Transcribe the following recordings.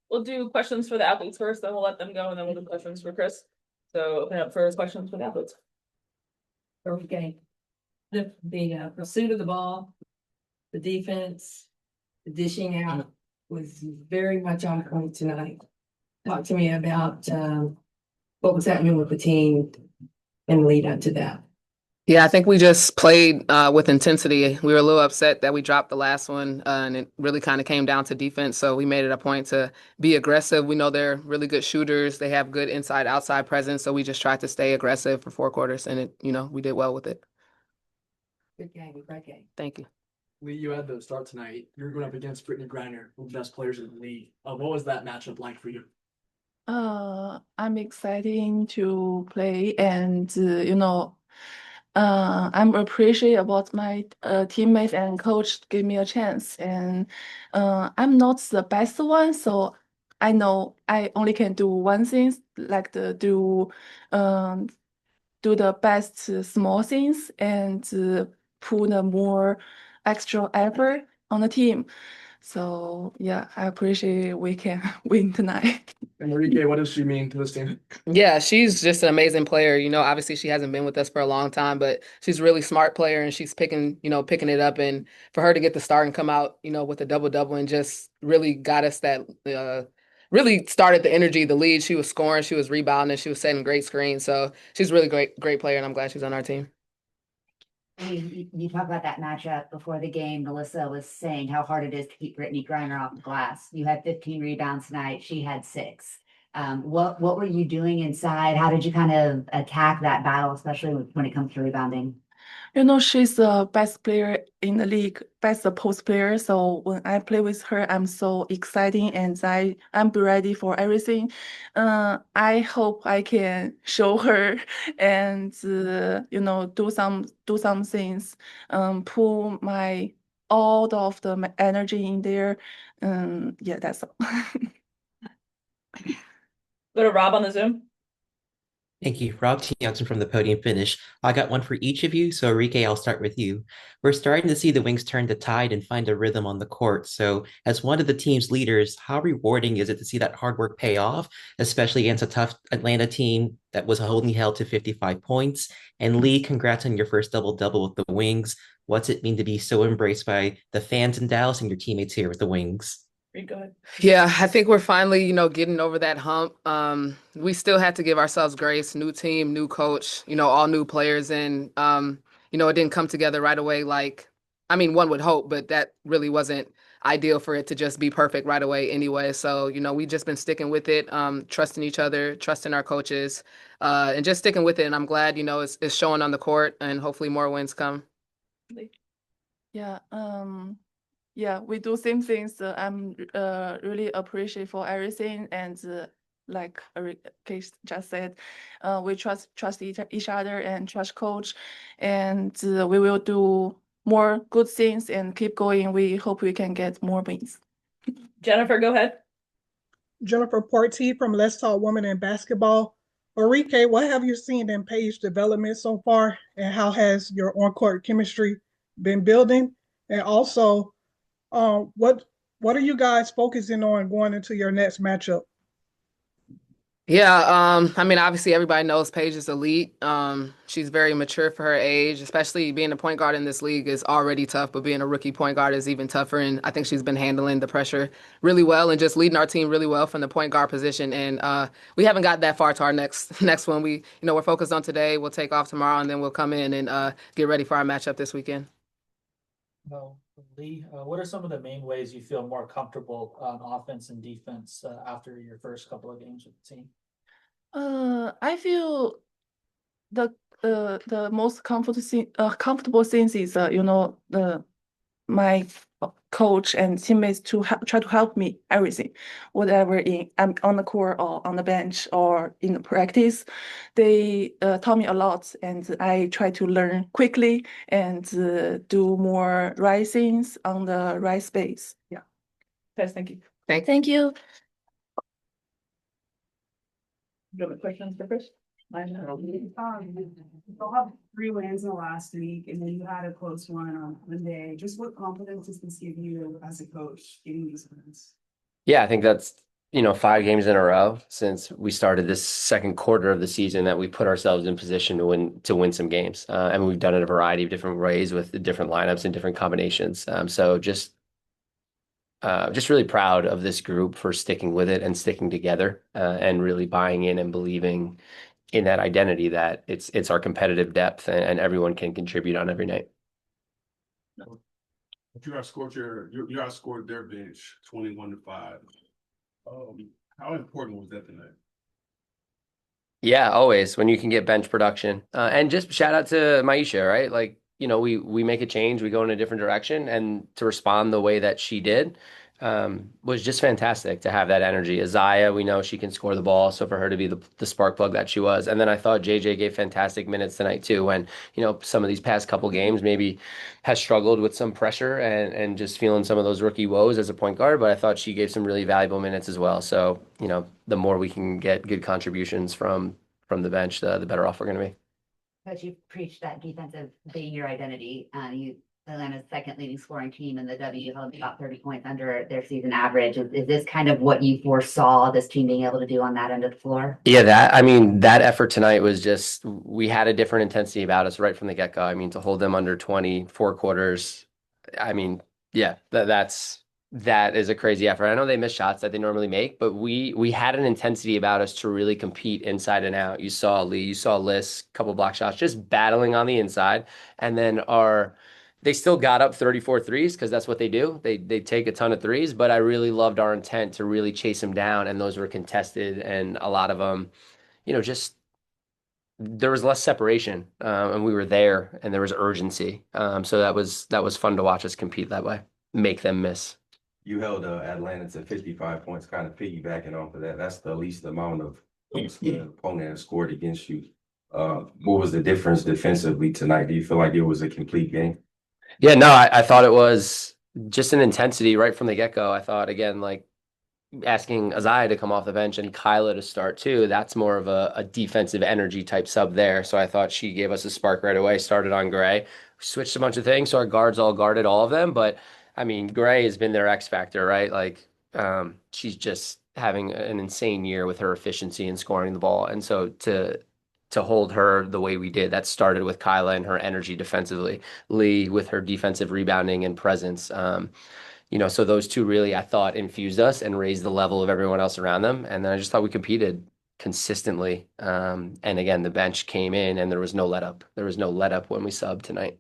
We'll do questions for the athletes first, then we'll let them go, and then we'll do questions for Chris. So open up for questions for the athletes. Okay. The pursuit of the ball, the defense, the dishing out was very much on point tonight. Talk to me about what was happening with the team and lead up to that. Yeah, I think we just played with intensity. We were a little upset that we dropped the last one, and it really kind of came down to defense. So we made it a point to be aggressive. We know they're really good shooters. They have good inside-outside presence. So we just tried to stay aggressive for 4 quarters, and we did well with it. Good game, great game. Thank you. Lee, you had the start tonight. You're going up against Brittany Griner, one of the best players in the league. What was that matchup like for you? I'm excited to play, and I'm appreciate about my teammates and coach give me a chance. And I'm not the best one, so I know I only can do one thing, like um do the best small things and put a more extra effort on the team. So yeah, I appreciate we can win tonight. And Arike, what does she mean to this team? Yeah, she's just an amazing player. Obviously she hasn't been with us for a long time, but she's a really smart player and she's picking it up. And for her to get the start and come out, with a double-double and just really got us that, really started the energy, the lead. She was scoring, she was rebounding, she was setting great screens. So she's a really great player and I'm glad she's on our team. You talk about that matchup before the game. Melissa was saying how hard it is to keep Brittany Griner off the glass. You had 15 rebounds tonight. She had 6. What were you doing inside? How did you kind of attack that battle, especially when it comes to rebounding? She's the best player in the league, best post player. So when I play with her, I'm so exciting and I'm ready for everything. I hope I can show her and do some things, pull my all of the energy in there. Yeah, that's all. Go to Rob on the Zoom. Thank you. Rob Johnson from the Podium Finish. I got one for each of you. So, Arike, I'll start with you. We're starting to see the Wings turn the tide and find a rhythm on the court. So, as one of the team's leaders, how rewarding is it to see that hard work pay off, especially against a tough Atlanta team that was only held to 55 points? And Lee, congrats on your first double-double with the Wings. What's it mean to be so embraced by the fans in Dallas and your teammates here with the Wings? Go ahead. Yeah, I think we're finally, getting over that hump. We still had to give ourselves grace, new team, new coach, all new players. And, it didn't come together right away. One would hope, but that really wasn't ideal for it to just be perfect right away anyway. So, we just been sticking with it, trusting each other, trusting our coaches, and just sticking with it. And I'm glad, it's showing on the court and hopefully more wins come. Yeah, yeah, we do same things. I'm really appreciate for everything, and like Arike just said, we trust each other and trust coach, and we will do more good things and keep going. We hope we can get more wins. Jennifer, go ahead. Jennifer Porty from Let's Talk Women in Basketball. Arike, what have you seen in Paige development so far, and how has your on-court chemistry been building? And also, what are you guys focusing on going into your next matchup? Yeah, obviously everybody knows Paige is elite. She's very mature for her age, especially being a point guard in this league is already tough, but being a rookie point guard is even tougher. And I think she's been handling the pressure really well and just leading our team really well from the point guard position. And we haven't got that far to our next one. We're focused on today. We'll take off tomorrow, and then we'll come in and get ready for our matchup this weekend. Lee, what are some of the main ways you feel more comfortable on offense and defense after your first couple of games with the team? I feel the most comfortable things is my coach and teammates to try to help me everything, whatever I'm on the court or on the bench or in the practice. They taught me a lot, and I try to learn quickly and do more right things on the right space. Yeah. Guys, thank you. Thank you. Do you have questions for Chris? You'll have 3 wins in the last week, and then you had a close one on Monday. Just what confidence does this give you as a coach getting these wins? Yeah, I think that's 5 games in a row since we started this second quarter of the season that we put ourselves in position to win some games. And we've done it a variety of different ways with different lineups and different combinations. So just really proud of this group for sticking with it and sticking together and really buying in and believing in that identity that it's our competitive depth and everyone can contribute on every night. You outscored their bench 21-5. How important was that tonight? Yeah, always when you can get bench production. And just shout out to Maisha, right? We make a change, we go in a different direction, and to respond the way that she did, was just fantastic to have that energy. Isaiah, we know she can score the ball, so for her to be the spark plug that she was. And then I thought JJ gave fantastic minutes tonight too, when, some of these past couple games maybe has struggled with some pressure and just feeling some of those rookie woes as a point guard, but I thought she gave some really valuable minutes as well. So, the more we can get good contributions from the bench, the better off we're going to be. Coach, you preached that defensive being your identity. Atlanta's second leading scoring team in the W held about 30 points under their season average. Is this kind of what you foresaw this team being able to do on that end of the floor? Yeah, that effort tonight was just, we had a different intensity about us right from the get-go. I mean, to hold them under 24 quarters, yeah, that is a crazy effort. I know they miss shots that they normally make, but we had an intensity about us to really compete inside and out. You saw Lee, you saw Liz, couple block shots, just battling on the inside. And then they still got up 34 threes because that's what they do. They take a ton of threes, but I really loved our intent to really chase them down, and those were contested, and a lot of them, just there was less separation, and we were there, and there was urgency. So that was fun to watch us compete that way, make them miss. You held Atlanta to 55 points, kind of piggybacking off of that. That's the least amount of points the opponent has scored against you. What was the difference defensively tonight? Do you feel like it was a complete game? Yeah, no, I thought it was just an intensity right from the get-go. I thought, again, like asking Isaiah to come off the bench and Kyla to start too, that's more of a defensive energy type sub there. So I thought she gave us a spark right away, started on Gray, switched a bunch of things. So our guards all guarded all of them. But I mean, Gray has been their X factor, right? Like, she's just having an insane year with her efficiency in scoring the ball. And so to hold her the way we did, that started with Kyla and her energy defensively, Lee with her defensive rebounding and presence. So those two really, I thought, infused us and raised the level of everyone else around them. And then I just thought we competed consistently. And again, the bench came in and there was no let up. There was no let up when we subbed tonight.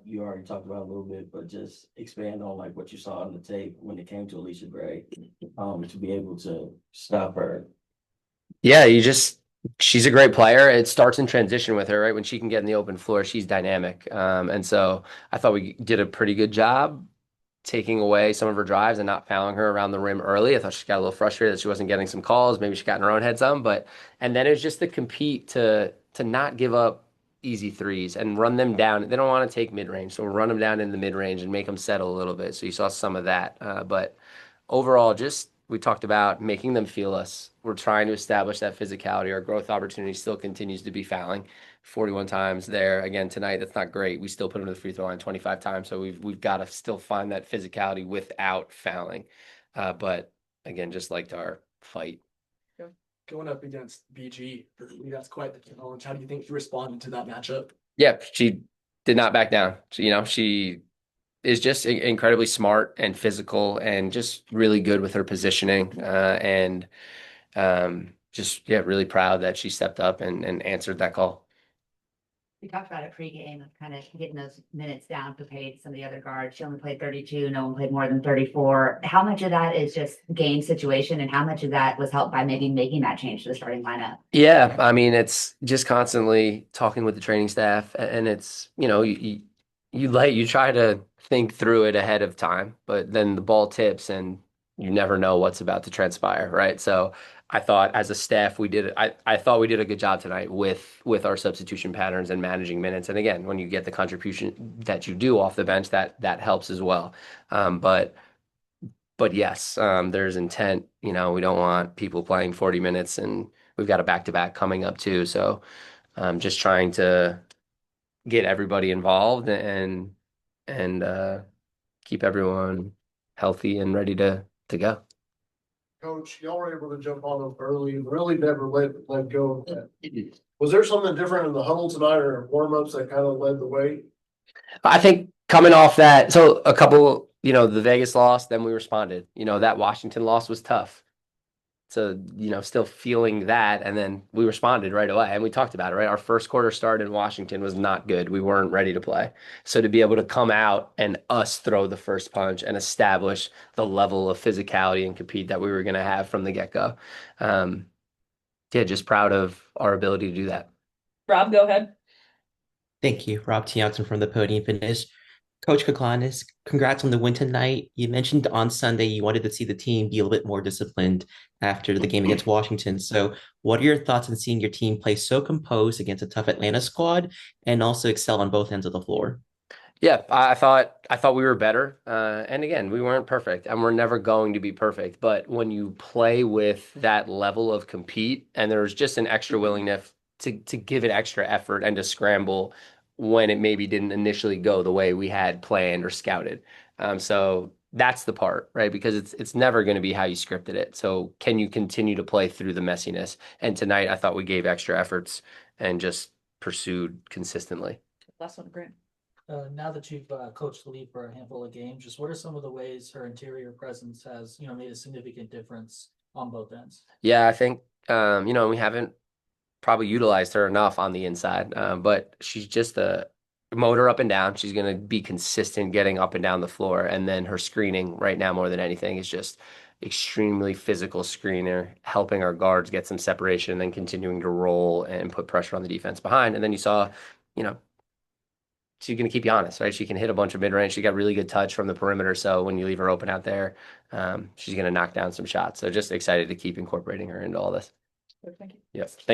You already talked about it a little bit, but just expand on like what you saw on the tape when it came to Alicia Gray, to be able to stop her. Yeah, she's a great player. It starts in transition with her, right? When she can get in the open floor, she's dynamic. And so I thought we did a pretty good job taking away some of her drives and not fouling her around the rim early. I thought she got a little frustrated that she wasn't getting some calls. Maybe she got in her own head some, and then it was just to compete to not give up easy threes and run them down. They don't want to take mid-range, so we'll run them down in the mid-range and make them settle a little bit. So you saw some of that. But overall, we talked about making them feel us. We're trying to establish that physicality. Our growth opportunity still continues to be fouling. 41 times there again tonight. That's not great. We still put them to the free throw line 25 times. So we've got to still find that physicality without fouling. But again, just liked our fight. Going up against BG, that's quite the challenge. How do you think you responded to that matchup? Yeah, she did not back down. She is just incredibly smart and physical and just really good with her positioning. Really proud that she stepped up and answered that call. We talked about it pregame of kind of getting those minutes down compared to some of the other guards. She only played 32. No one played more than 34. How much of that is just game situation, and how much of that was helped by maybe making that change to the starting lineup? Yeah, I mean, it's just constantly talking with the training staff, and it's, you try to think through it ahead of time, but then the ball tips and you never know what's about to transpire, right? So I thought as a staff, I thought we did a good job tonight with our substitution patterns and managing minutes. And again, when you get the contribution that you do off the bench, that helps as well. But yes, there's intent. We don't want people playing 40 minutes, and we've got a back-to-back coming up too. So just trying to get everybody involved and keep everyone healthy and ready to go. Coach, y'all were able to jump on them early, really never let go of that. Was there something different in the huddle tonight or warm-ups that kind of led the way? I think coming off that, so a couple, the Vegas loss, then we responded. That Washington loss was tough. So, still feeling that, and then we responded right away. And we talked about it, right? Our first quarter start in Washington was not good. We weren't ready to play. So to be able to come out and us throw the first punch and establish the level of physicality and compete that we were going to have from the get-go. Just proud of our ability to do that. Rob, go ahead. Thank you. Rob T. Johnson from the Podium Finish. Coach Koclanes, congrats on the win tonight. You mentioned on Sunday you wanted to see the team be a little bit more disciplined after the game against Washington. So, what are your thoughts on seeing your team play so composed against a tough Atlanta squad and also excel on both ends of the floor? Yeah, I thought we were better. And again, we weren't perfect and we're never going to be perfect. But when you play with that level of compete and there's just an extra willingness to give it extra effort and to scramble when it maybe didn't initially go the way we had planned or scouted. So that's the part, right? Because it's never going to be how you scripted it. So can you continue to play through the messiness? And tonight I thought we gave extra efforts and just pursued consistently. Last one, Grant. Now that you've coached the league for a handful of games, just what are some of the ways her interior presence has, made a significant difference on both ends? Yeah, I think we haven't probably utilized her enough on the inside, but she's just a motor up and down. She's going to be consistent getting up and down the floor, and then her screening right now more than anything is just extremely physical screener, helping our guards get some separation, and then continuing to roll and put pressure on the defense behind. And then you saw, she's going to keep you honest, right? She can hit a bunch of mid-range. She got really good touch from the perimeter. So when you leave her open out there, she's going to knock down some shots. So just excited to keep incorporating her into all this. Thank you. Yes. Thank